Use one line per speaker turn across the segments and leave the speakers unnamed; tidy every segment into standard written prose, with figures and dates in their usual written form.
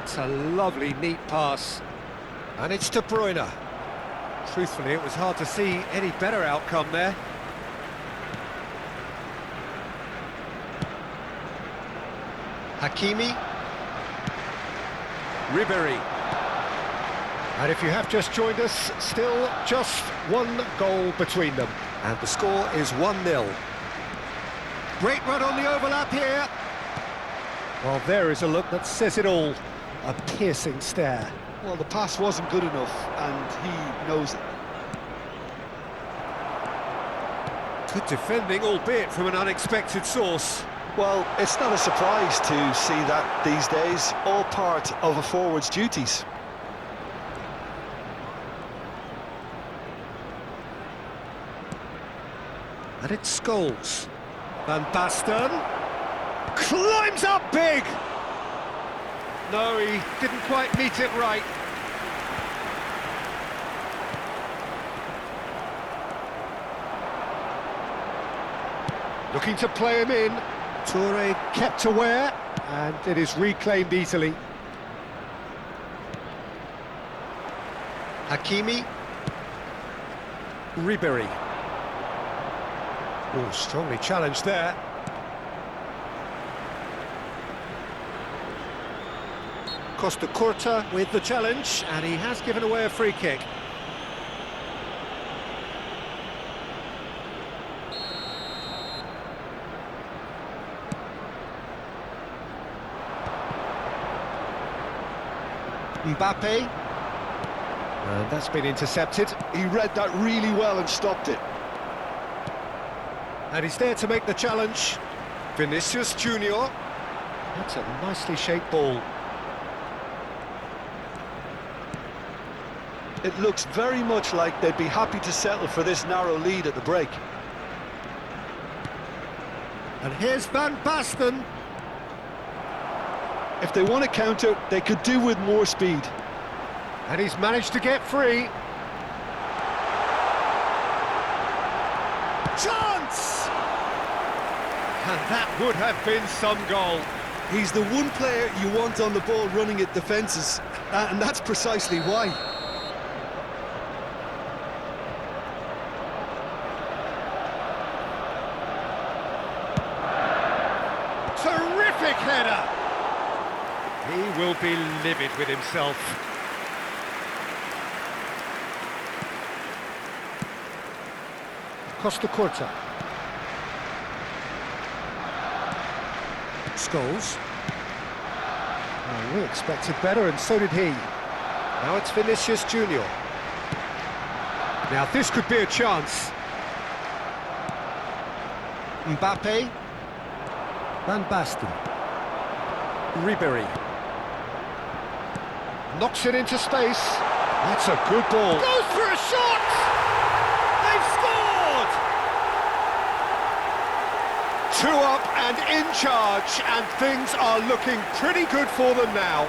That's a lovely, neat pass. And it's De Bruyne. Truthfully, it was hard to see any better outcome there. Hakimi. Ribery. And if you have just joined us, still just one goal between them. And the score is 1-0. Great run on the overlap here. Well, there is a look that says it all. A piercing stare.
Well, the pass wasn't good enough, and he knows it.
Good defending, albeit from an unexpected source.
Well, it's not a surprise to see that these days, all part of a forward's duties.
And it's Scholes. Van Basten climbs up big! No, he didn't quite meet it right. Looking to play him in. Toure kept aware, and it is reclaimed easily. Hakimi. Ribery. Oh, strongly challenged there. Costa Curta with the challenge, and he has given away a free kick. Mbappe. And that's been intercepted.
He read that really well and stopped it.
And he's there to make the challenge. Vinicius Junior. That's a nicely shaped ball.
It looks very much like they'd be happy to settle for this narrow lead at the break.
And here's Van Basten.
If they want to counter, they could do with more speed.
And he's managed to get free. Chance! And that would have been some goal.
He's the one player you want on the ball running at defences, and that's precisely why.
Terrific header! He will be livid with himself. Costa Curta. Scholes. Oh, we expected better, and so did he. Now it's Vinicius Junior. Now this could be a chance. Mbappe. Van Basten. Ribery. Knocks it into space. That's a good ball. Goes for a shot! They've scored! 2 up and in charge, and things are looking pretty good for them now.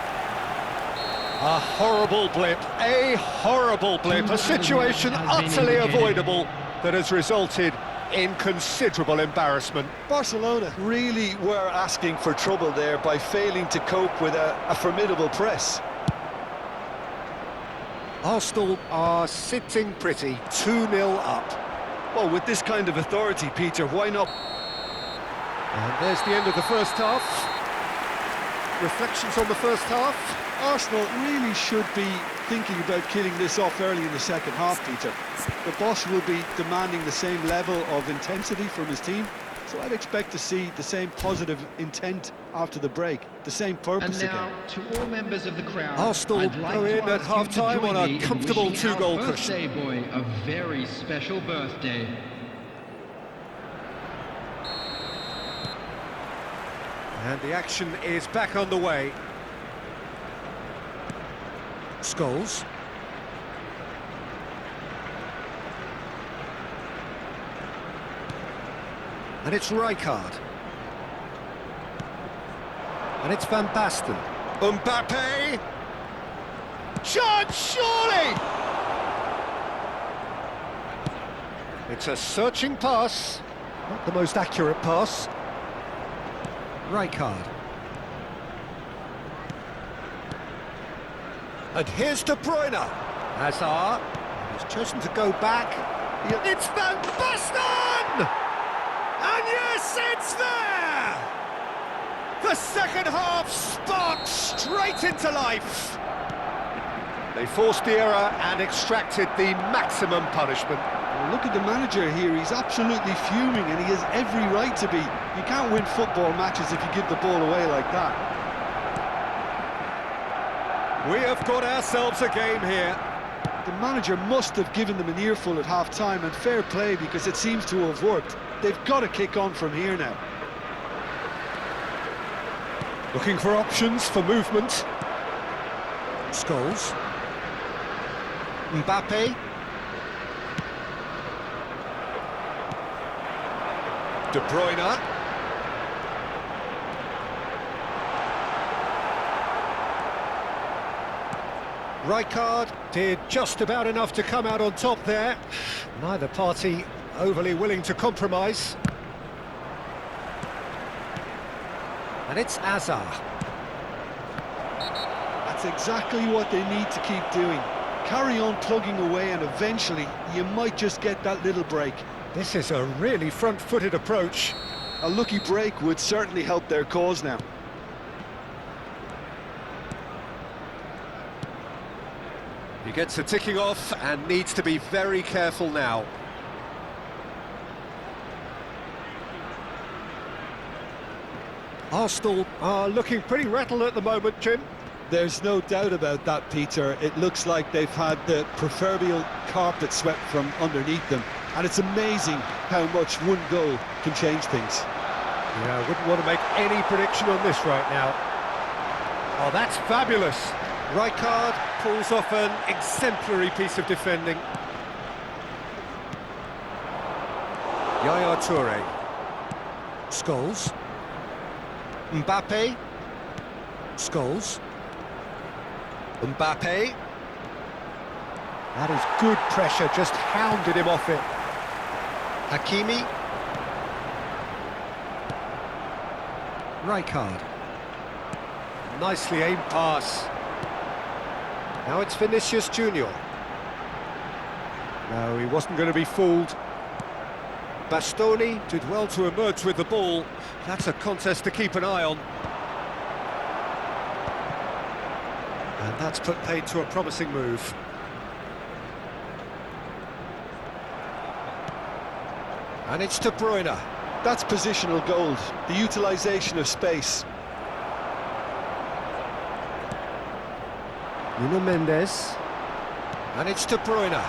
A horrible blip, a situation utterly avoidable that has resulted in considerable embarrassment.
Barcelona really were asking for trouble there by failing to cope with a formidable press.
Arsenal are sitting pretty, 2-0 up.
Well, with this kind of authority, Peter, why not?
And there's the end of the first half. Reflections on the first half?
Arsenal really should be thinking about killing this off early in the second half, Peter. The boss will be demanding the same level of intensity from his team, so I'd expect to see the same positive intent after the break, the same purpose
and now,
again.
to all members of the crowd,
Arsenal go in at half-time on a comfortable 2-goal cushion.
Birthday boy a very special birthday.
And the action is back on the way. Scholes. And it's Rijkaard. And it's Van Basten. Mbappe! Chance, surely! It's a searching pass. Not the most accurate pass. Rijkaard. And here's De Bruyne. Hazard. He's chosen to go back. It's Van Basten! And yes, it's there! The second half sparked straight into life. They forced the error and extracted the maximum punishment.
Well, look at the manager here, he's absolutely fuming and he has every right to be. You can't win football matches if you give the ball away like that.
We have got ourselves a game here.
The manager must have given them an earful at half-time, and fair play because it seems to have worked. They've got to kick on from here now.
Looking for options for movement. Scholes. Mbappe. De Bruyne. Rijkaard did just about enough to come out on top there. Neither party overly willing to compromise. And it's Hazard.
That's exactly what they need to keep doing. Carry on plugging away and eventually you might just get that little break.
This is a really front-footed approach.
A lucky break would certainly help their cause now.
He gets a ticking off and needs to be very careful now. Arsenal are looking pretty rattled at the moment, Jim.
There's no doubt about that, Peter. It looks like they've had the proverbial carpet swept from underneath them. And it's amazing how much one goal can change things.
Yeah, I wouldn't want to make any prediction on this right now. Oh, that's fabulous. Rijkaard pulls off an exemplary piece of defending. Yaya Toure. Scholes. Mbappe. Scholes. Mbappe. That is good pressure, just hounded him off it. Hakimi. Rijkaard. Nicely aimed pass. Now it's Vinicius Junior. No, he wasn't going to be fooled. Bastoni did well to emerge with the ball. That's a contest to keep an eye on. And that's put paid to a promising move. And it's De Bruyne.
That's positional gold, the utilisation of space.
Nuno Mendes. And it's De Bruyne.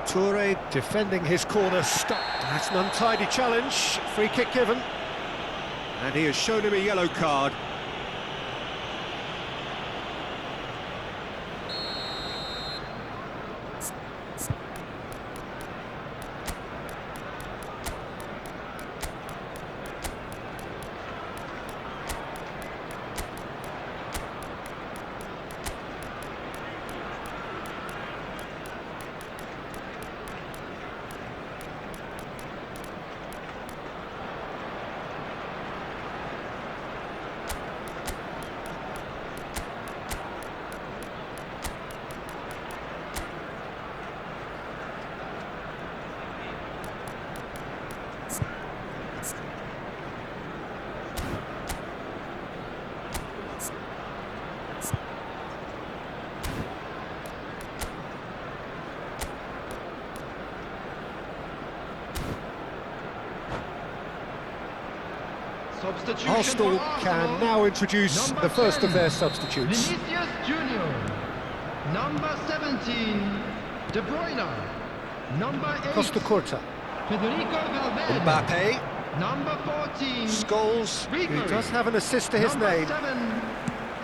Toure defending his corner, stop. That's an untidy challenge, free kick given. And he has shown him a yellow card. Arsenal can now introduce the first of their substitutes.
Vinicius Junior, number 17, De Bruyne, number 8,
Costa Curta.
Federico Valverde,
Mbappe.
number 14,
Scholes, who does have an assist to his
number
name.
7,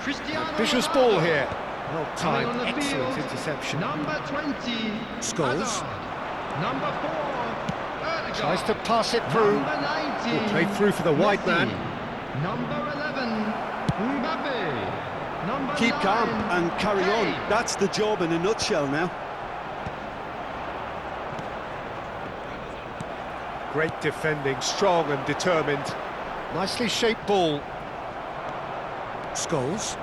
Cristiano
Vicious
Ronaldo.
ball here. Well
Coming on
timed,
the
excellent
field,
interception.
number 20,
Scholes.
Hazard, number 4, Odegaard,
Tries to pass it through.
number 19,
Played through for the wide
Messi,
man.
number 11, Mbappe, number
Keep
9,
calm and carry on.
Hey.
That's the job in a nutshell now.
Great defending, strong and determined. Nicely shaped ball. Scholes.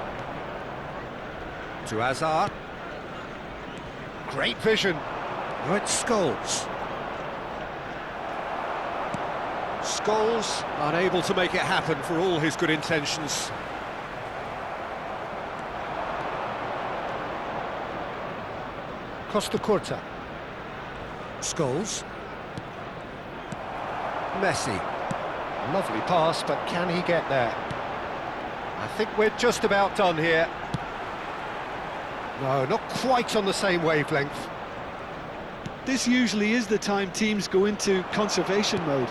To Hazard. Great vision. Now it's Scholes. Scholes unable to make it happen for all his good intentions. Costa Curta. Scholes. Messi. Lovely pass, but can he get there? I think we're just about done here. No, not quite on the same wavelength.
This usually is the time teams go into conservation mode.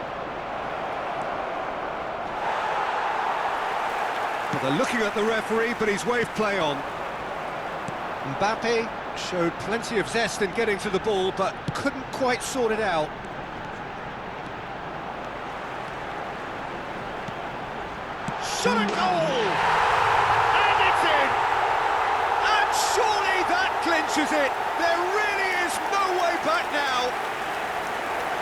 Well, they're looking at the referee, but he's waved play on. Mbappe showed plenty of zest in getting to the ball, but couldn't quite sort it out. Shot a goal! And it's in! And surely that clinches it! There really is no way back now!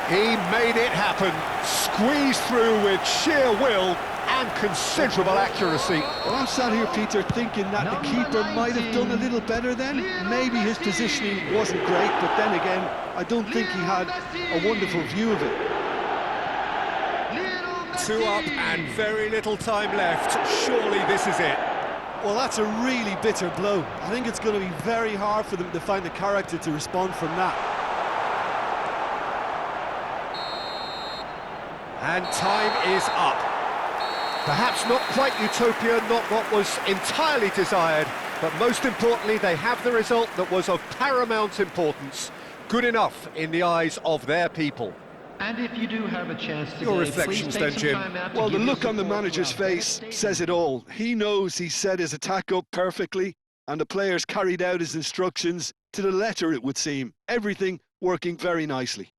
He made it happen, squeezed through with sheer will and considerable accuracy.
Well, I'm sat here, Peter, thinking that the keeper might have done a little better then. Maybe his positioning wasn't great, but then again, I don't think he had a wonderful view of it.
2 up and very little time left. Surely this is it.
Well, that's a really bitter blow. I think it's going to be very hard for them to find the character to respond from that.
And time is up. Perhaps not quite utopia, not what was entirely desired, but most importantly, they have the result that was of paramount importance. Good enough in the eyes of their people.
And if you do have a chance today,
Your reflections
please take
then,
some
Jim.
time out to
Well, the
give
look
your
on the
support
manager's
to our very
face
stadium.
says it all. He knows he set his attack up perfectly, and the players carried out his instructions to the letter, it would seem. Everything working very nicely.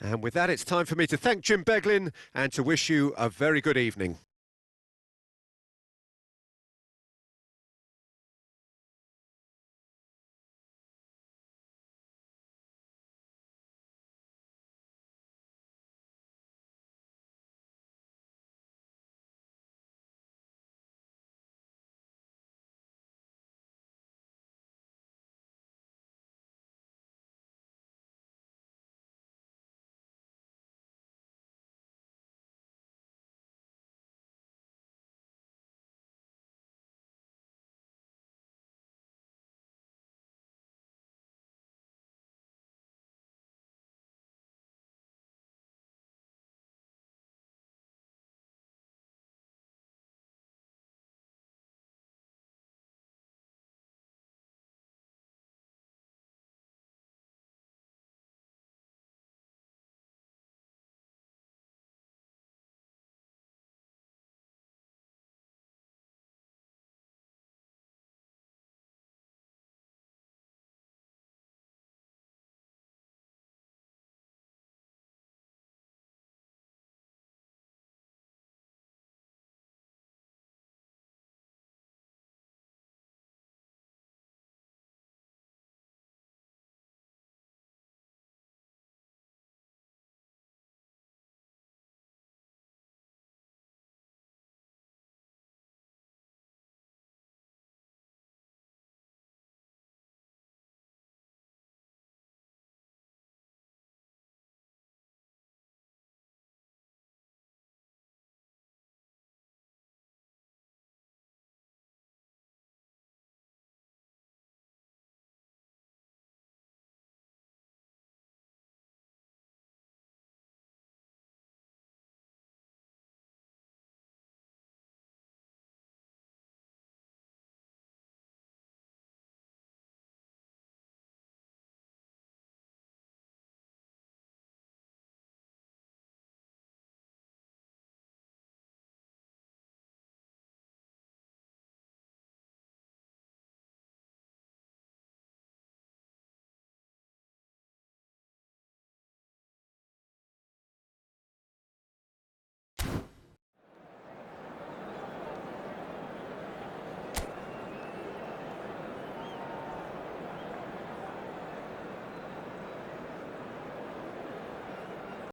And with that, it's time for me to thank Jim Beglin and to wish you a very good evening.